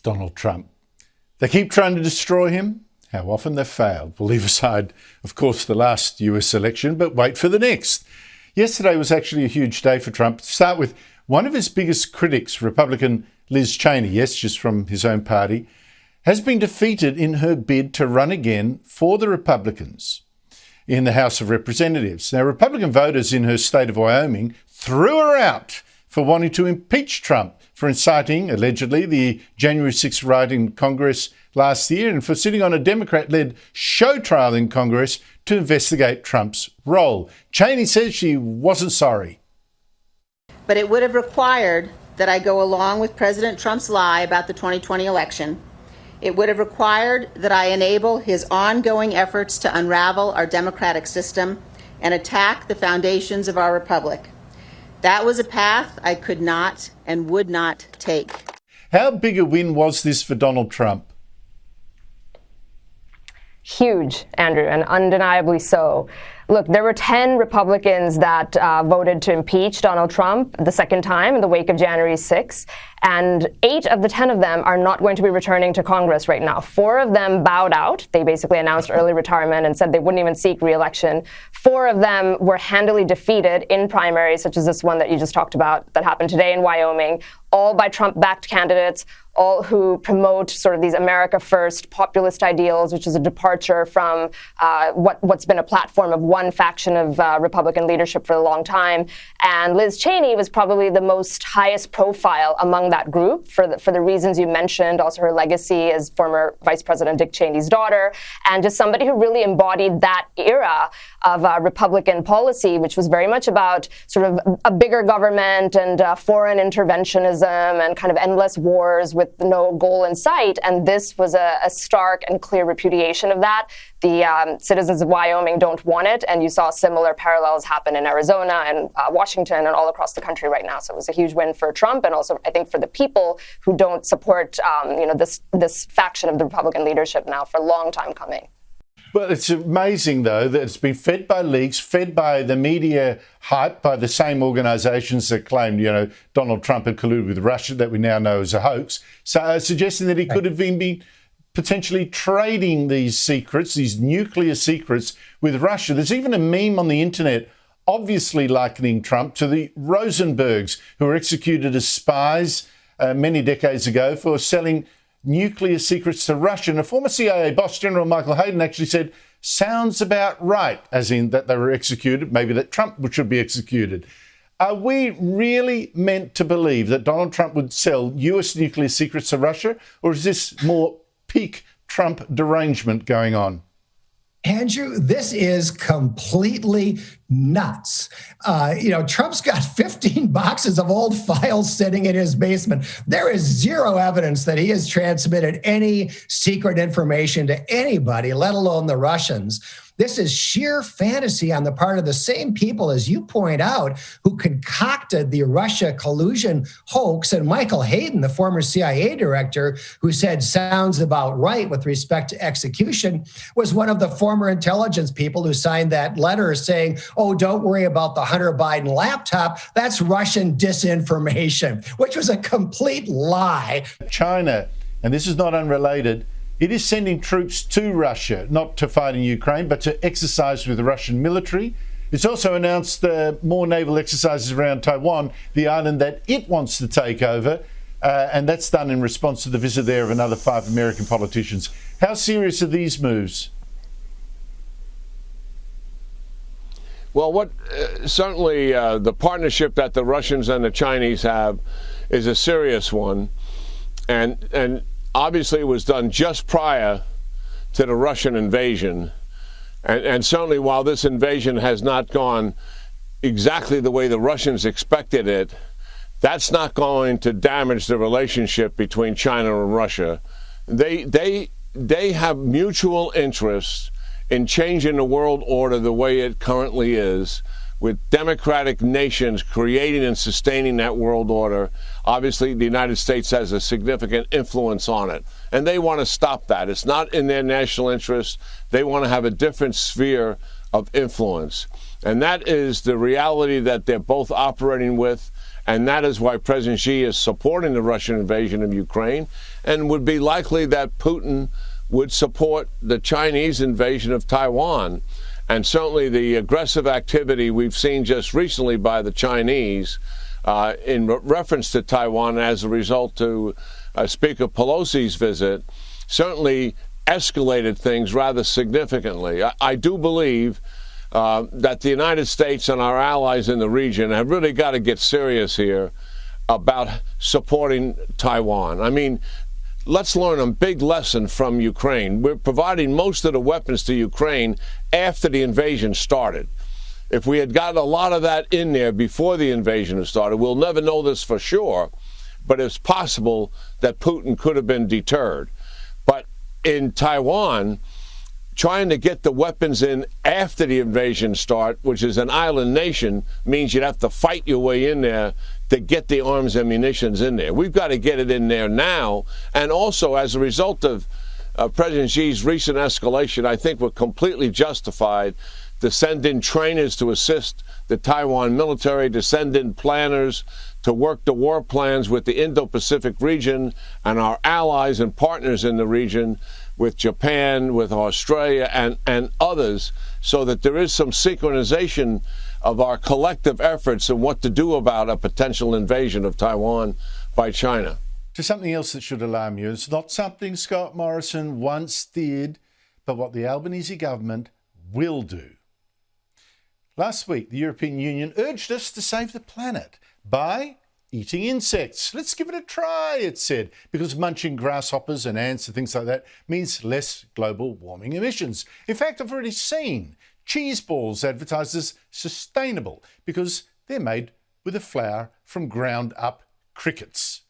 Donald Trump. They keep trying to destroy him. How often they've failed. We'll leave aside, of course, the last US election, but wait for the next. Yesterday was actually a huge day for Trump. To start with, one of his biggest critics, Republican Liz Cheney, yes, just from his own party, has been defeated in her bid to run again for the Republicans in the House of Representatives. Now, Republican voters in her state of Wyoming threw her out for wanting to impeach Trump for inciting, allegedly, the January 6th riot in Congress last year and for sitting on a Democrat-led show trial in Congress to investigate Trump's role. Cheney says she wasn't sorry. But it would have required that I go along with President Trump's lie about the 2020 election. It would have required that I enable his ongoing efforts to unravel our democratic system and attack the foundations of our republic. That was a path I could not and would not take. How big a win was this for Donald Trump? Huge, Andrew, and undeniably so. Look, there were 10 Republicans that voted to impeach Donald Trump the second time in the wake of January 6th, and 8 of the 10 of them are not going to be returning to Congress right now. 4 of them bowed out. They basically announced early retirement and said they wouldn't even seek re-election. 4 of them were handily defeated in primaries, such as this one that you just talked about that happened today in Wyoming, all by Trump-backed candidates, all who promote sort of these America First populist ideals, which is a departure from what's been a platform of one faction of Republican leadership for a long time. And Liz Cheney was probably the most highest profile among that group for the reasons you mentioned, also her legacy as former Vice President Dick Cheney's daughter, and just somebody who really embodied that era of Republican policy, which was very much about sort of a bigger government and foreign interventionism and kind of endless wars with no goal in sight. And this was a stark and clear repudiation of that. The citizens of Wyoming don't want it, and you saw similar parallels happen in Arizona and Washington and all across the country right now. So it was a huge win for Trump, and also I think for the people who don't support this faction of the Republican leadership now for a long time coming. Well, it's amazing, though, that it's been fed by leaks, fed by the media hype, by the same organisations that claimed, Donald Trump had colluded with Russia, that we now know is a hoax. So suggesting that he could have been potentially trading these secrets, these nuclear secrets, with Russia. There's even a meme on the internet obviously likening Trump to the Rosenbergs, who were executed as spies many decades ago for selling nuclear secrets to Russia. And a former CIA boss, General Michael Hayden, actually said, sounds about right, as in that they were executed, maybe that Trump should be executed. Are we really meant to believe that Donald Trump would sell US nuclear secrets to Russia? Or is this more peak Trump derangement going on? Andrew, this is completely nuts. Trump's got 15 boxes of old files sitting in his basement. There is zero evidence that he has transmitted any secret information to anybody, let alone the Russians. This is sheer fantasy on the part of the same people, as you point out, who concocted the Russia collusion hoax. And Michael Hayden, the former CIA director, who said sounds about right with respect to execution, was one of the former intelligence people who signed that letter saying, oh, don't worry about the Hunter Biden laptop. That's Russian disinformation, which was a complete lie. China, and this is not unrelated, it is sending troops to Russia, not to fight in Ukraine, but to exercise with the Russian military. It's also announced more naval exercises around Taiwan, the island that it wants to take over, and that's done in response to the visit there of another 5 American politicians. How serious are these moves? Well, certainly the partnership that the Russians and the Chinese have is a serious one, and obviously it was done just prior to the Russian invasion, and certainly while this invasion has not gone exactly the way the Russians expected it, that's not going to damage the relationship between China and Russia. They have mutual interests in changing the world order the way it currently is, with democratic nations creating and sustaining that world order. Obviously, the United States has a significant influence on it, and they want to stop that. It's not in their national interest. They want to have a different sphere of influence, and that is the reality that they're both operating with. And that is why President Xi is supporting the Russian invasion of Ukraine, and would be likely that Putin would support the Chinese invasion of Taiwan. And certainly the aggressive activity we've seen just recently by the Chinese in reference to Taiwan as a result to Speaker Pelosi's visit certainly escalated things rather significantly. I do believe that the United States and our allies in the region have really got to get serious here about supporting Taiwan. I mean, let's learn a big lesson from Ukraine. We're providing most of the weapons to Ukraine after the invasion started. If we had gotten a lot of that in there before the invasion had started, we'll never know this for sure, but it's possible that Putin could have been deterred. But in Taiwan, trying to get the weapons in after the invasion start, which is an island nation, means you'd have to fight your way in there to get the arms and munitions in there. We've got to get it in there now. And also, as a result of President Xi's recent escalation, I think we're completely justified to send in trainers to assist the Taiwan military, to send in planners to work the war plans with the Indo-Pacific region and our allies and partners in the region, with Japan, with Australia, and others, so that there is some synchronization of our collective efforts and what to do about a potential invasion of Taiwan by China. To something else that should alarm you. It's not something Scott Morrison once did, but what the Albanese government will do. Last week, the European Union urged us to save the planet by eating insects. Let's give it a try, it said, because munching grasshoppers and ants and things like that means less global warming emissions. In fact, I've already seen cheese balls advertised as sustainable because they're made with a flour from ground up crickets.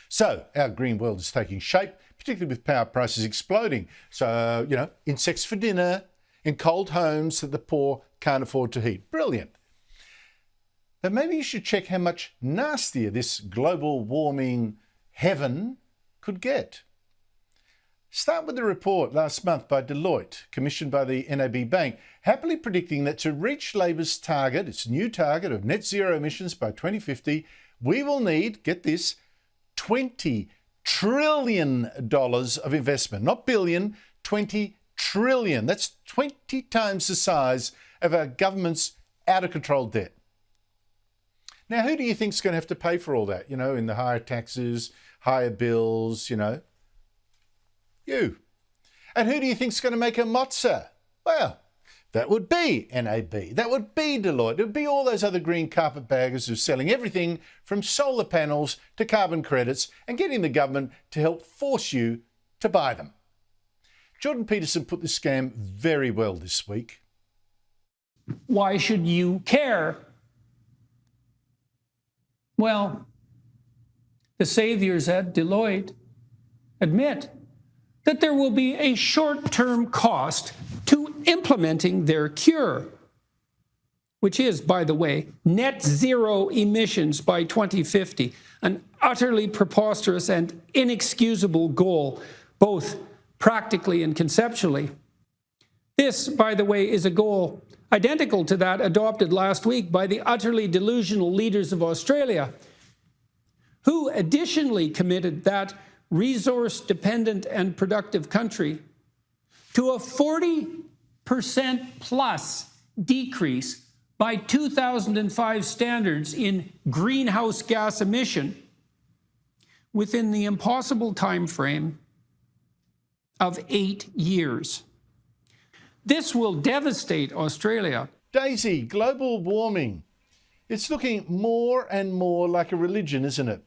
So our green world is taking shape, particularly with power prices exploding. So, insects for dinner in cold homes that the poor can't afford to heat. Brilliant. But maybe you should check how much nastier this global warming heaven could get. Start with the report last month by Deloitte, commissioned by the NAB Bank, happily predicting that to reach Labor's target, its new target of net zero emissions by 2050, we will need, get this, $20 trillion of investment. Not billion, 20 trillion. That's 20 times the size of our government's out-of-control debt. Now, who do you think is going to have to pay for all that? In the higher taxes, higher bills, You. And who do you think is going to make a mozza? Well, that would be NAB. That would be Deloitte. It would be all those other green carpetbaggers who are selling everything from solar panels to carbon credits and getting the government to help force you to buy them. Jordan Peterson put this scam very well this week. Why should you care? Well, the saviors at Deloitte admit that there will be a short-term cost to implementing their cure, which is, by the way, net zero emissions by 2050, an utterly preposterous and inexcusable goal, both practically and conceptually. This, by the way, is a goal identical to that adopted last week by the utterly delusional leaders of Australia, who additionally committed that resource-dependent and productive country to a 40% plus decrease by 2005 standards in greenhouse gas emission within the impossible time frame of 8 years. This will devastate Australia. Daisy, global warming. It's looking more and more like a religion, isn't it?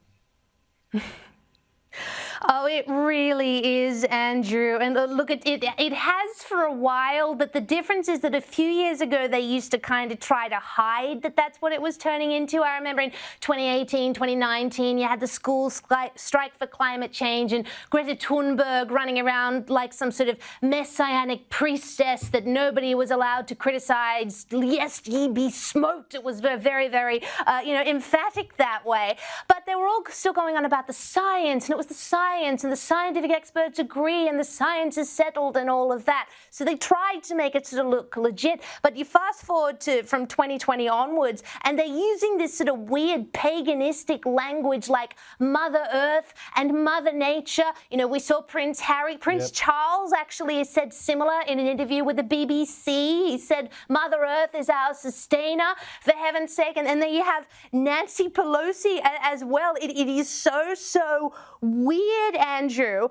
Oh, it really is, Andrew. And look, it has for a while, but the difference is that a few years ago, they used to kind of try to hide that that's what it was turning into. I remember in 2018, 2019, you had the school strike for climate change and Greta Thunberg running around like some sort of messianic priestess that nobody was allowed to criticize. Lest ye be smoked. It was very, very, emphatic that way. But they were all still going on about the science, and it was the science science and the scientific experts agree and the science is settled and all of that. So they tried to make it sort of look legit. But you fast forward to from 2020 onwards, and they're using this sort of weird paganistic language like Mother Earth and Mother Nature. You know, we saw Prince Charles actually has said similar in an interview with the BBC. He said, Mother Earth is our sustainer, for heaven's sake. And then you have Nancy Pelosi as well. It is so weird, Andrew.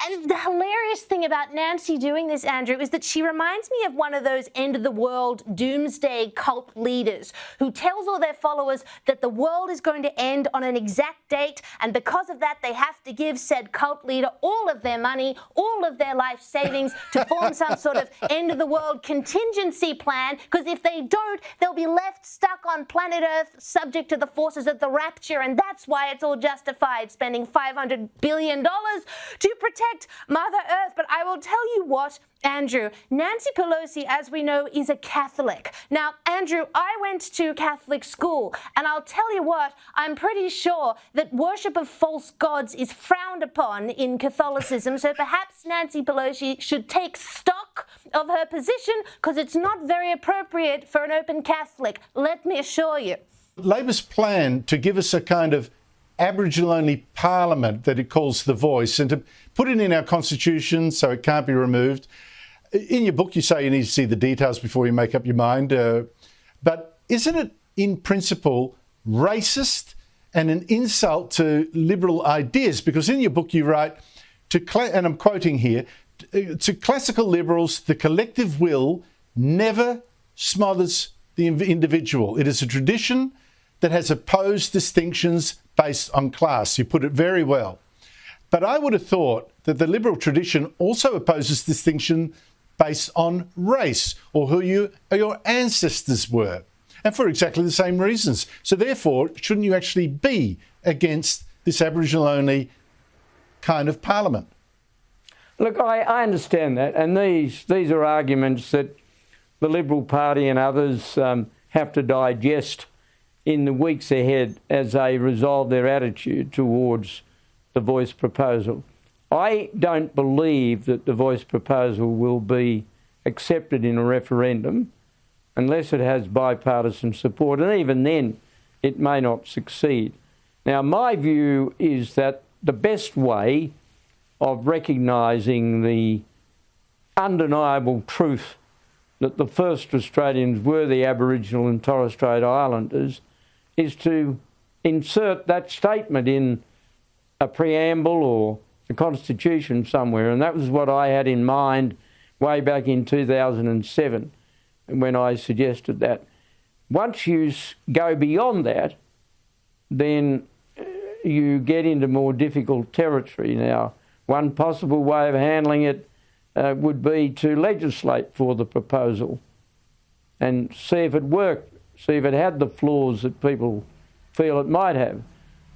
And the hilarious thing about Nancy doing this, Andrew, is that she reminds me of one of those end-of-the-world doomsday cult leaders who tells all their followers that the world is going to end on an exact date, and because of that, they have to give said cult leader all of their money, all of their life savings to form some sort of end-of-the-world contingency plan, because if they don't, they'll be left stuck on planet Earth subject to the forces of the rapture, and that's why it's all justified, spending $500 billion to protect Mother Earth. But I will tell you what, Andrew, Nancy Pelosi, as we know, is a Catholic. Now, Andrew, I went to Catholic school, and I'll tell you what, I'm pretty sure that worship of false gods is frowned upon in Catholicism, so perhaps Nancy Pelosi should take stock of her position, because it's not very appropriate for an open Catholic, let me assure you. Labor's plan to give us a kind of Aboriginal-only parliament that it calls the voice, and to put it in our constitution so it can't be removed. In your book, you say you need to see the details before you make up your mind. But isn't it, in principle, racist and an insult to liberal ideas? Because in your book, you write, and I'm quoting here, to classical liberals, the collective will never smothers the individual. It is a tradition that has opposed distinctions based on class. You put it very well. But I would have thought that the liberal tradition also opposes distinction based on race, or who your ancestors were, and for exactly the same reasons. So therefore, shouldn't you actually be against this Aboriginal-only kind of parliament? Look, I understand that, and these are arguments that the Liberal Party and others have to digest in the weeks ahead as they resolve their attitude towards the voice proposal. I don't believe that the voice proposal will be accepted in a referendum unless it has bipartisan support, and even then it may not succeed. Now, my view is that the best way of recognising the undeniable truth that the first Australians were the Aboriginal and Torres Strait Islanders is to insert that statement in a preamble or the Constitution somewhere, and that was what I had in mind way back in 2007 when I suggested that. Once you go beyond that, then you get into more difficult territory. Now, one possible way of handling it would be to legislate for the proposal and see if it worked, see if it had the flaws that people feel it might have.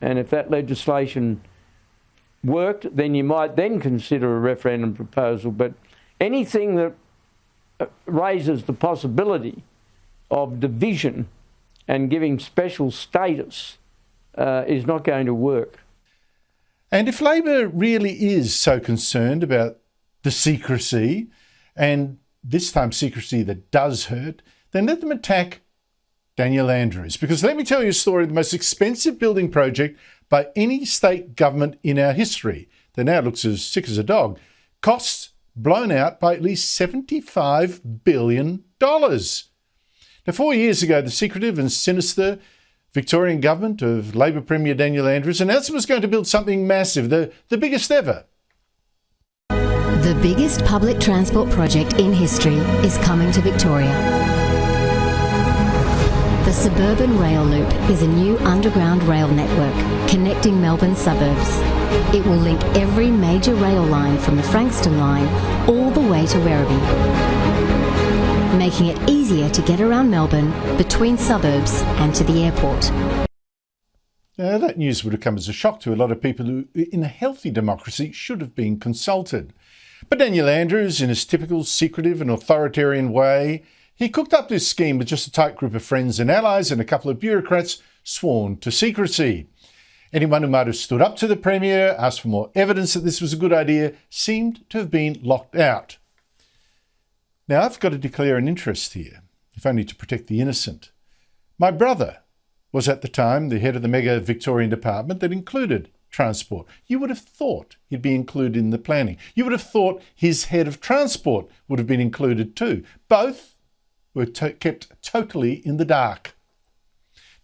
And if that legislation worked, then you might then consider a referendum proposal. But anything that raises the possibility of division and giving special status is not going to work. And if Labor really is so concerned about the secrecy, and this time secrecy that does hurt, then let them attack Daniel Andrews. Because let me tell you a story of the most expensive building project by any state government in our history that now looks as sick as a dog. Costs blown out by at least $75 billion. Now, 4 years ago, the secretive and sinister Victorian government of Labor Premier Daniel Andrews announced it was going to build something massive, the biggest ever. The biggest public transport project in history is coming to Victoria. The Suburban Rail Loop is a new underground rail network connecting Melbourne's suburbs. It will link every major rail line from the Frankston line all the way to Werribee, making it easier to get around Melbourne between suburbs and to the airport. Now, that news would have come as a shock to a lot of people who, in a healthy democracy, should have been consulted. But Daniel Andrews, in his typical secretive and authoritarian way, he cooked up this scheme with just a tight group of friends and allies and a couple of bureaucrats sworn to secrecy. Anyone who might have stood up to the Premier, asked for more evidence that this was a good idea, seemed to have been locked out. Now, I've got to declare an interest here, if only to protect the innocent. My brother was at the time the head of the mega Victorian department that included transport. You would have thought he'd be included in the planning. You would have thought his head of transport would have been included too. Both were kept totally in the dark.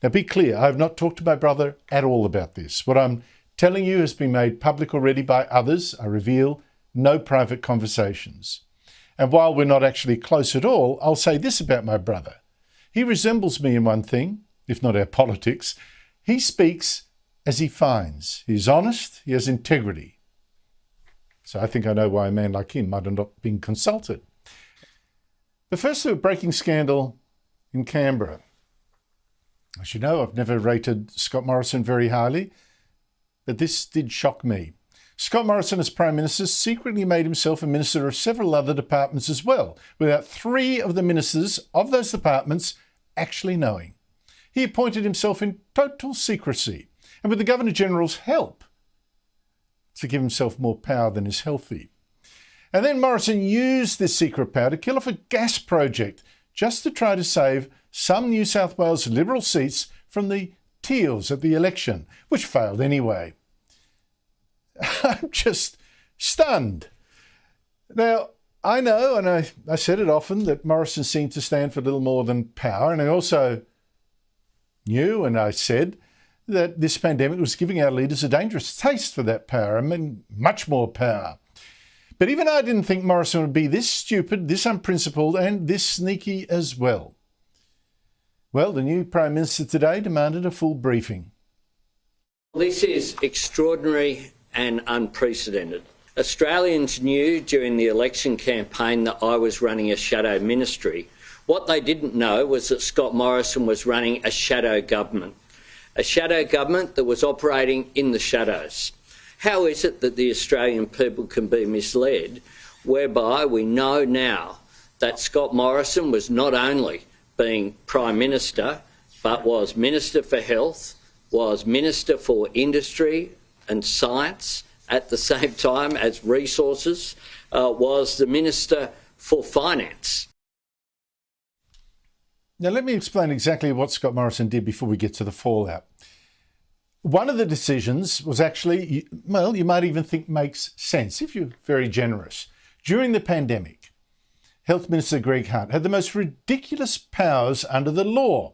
Now be clear, I have not talked to my brother at all about this. What I'm telling you has been made public already by others. I reveal no private conversations. And while we're not actually close at all, I'll say this about my brother. He resembles me in one thing, if not our politics. He speaks as he finds. He's honest, he has integrity. So I think I know why a man like him might have not been consulted. But first, to a breaking scandal in Canberra. As you know, I've never rated Scott Morrison very highly, but this did shock me. Scott Morrison, as Prime Minister, secretly made himself a minister of several other departments as well, without 3 of the ministers of those departments actually knowing. He appointed himself in total secrecy, and with the Governor-General's help, to give himself more power than is healthy. And then Morrison used this secret power to kill off a gas project just to try to save some New South Wales Liberal seats from the Teals at the election, which failed anyway. I'm just stunned. Now, I know, and I said it often, that Morrison seemed to stand for little more than power, and I also knew, and I said, that this pandemic was giving our leaders a dangerous taste for that power. I mean, much more power. But even I didn't think Morrison would be this stupid, this unprincipled, and this sneaky as well. Well, the new Prime Minister today demanded a full briefing. This is extraordinary and unprecedented. Australians knew during the election campaign that I was running a shadow ministry. What they didn't know was that Scott Morrison was running a shadow government that was operating in the shadows. How is it that the Australian people can be misled, whereby we know now that Scott Morrison was not only being Prime Minister, but was Minister for Health, was Minister for Industry and Science at the same time as Resources, was the Minister for Finance. Now, let me explain exactly what Scott Morrison did before we get to the fallout. One of the decisions was actually, well, you might even think makes sense if you're very generous. During the pandemic, Health Minister Greg Hunt had the most ridiculous powers under the law,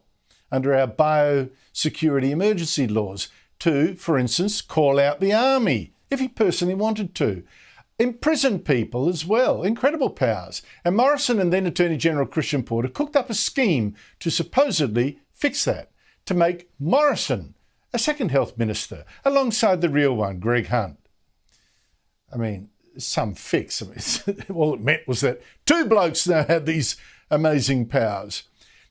under our biosecurity emergency laws, to, for instance, call out the army if he personally wanted to. Imprison people as well, incredible powers. And Morrison and then Attorney General Christian Porter cooked up a scheme to supposedly fix that, to make Morrison a second health minister, alongside the real one, Greg Hunt. I mean, some fix. All it meant was that 2 blokes now had these amazing powers.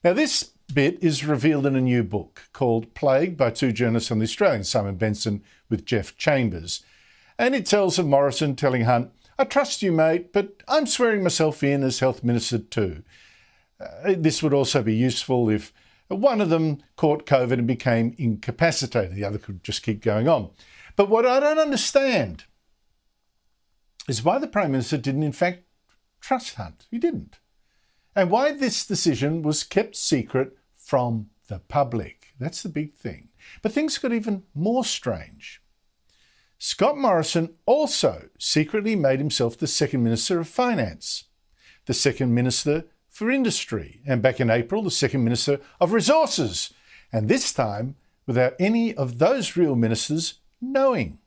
Now, this bit is revealed in a new book called Plague by 2 journalists on the Australian, Simon Benson with Jeff Chambers. And it tells of Morrison telling Hunt, "I trust you, mate, but I'm swearing myself in as health minister too." This would also be useful if one of them caught COVID and became incapacitated. The other could just keep going on. But what I don't understand is why the Prime Minister didn't in fact trust Hunt. He didn't. And why this decision was kept secret from the public. That's the big thing. But things got even more strange. Scott Morrison also secretly made himself the second Minister of Finance, the second Minister for Industry, and back in April, the second Minister of Resources, and this time without any of those real ministers knowing.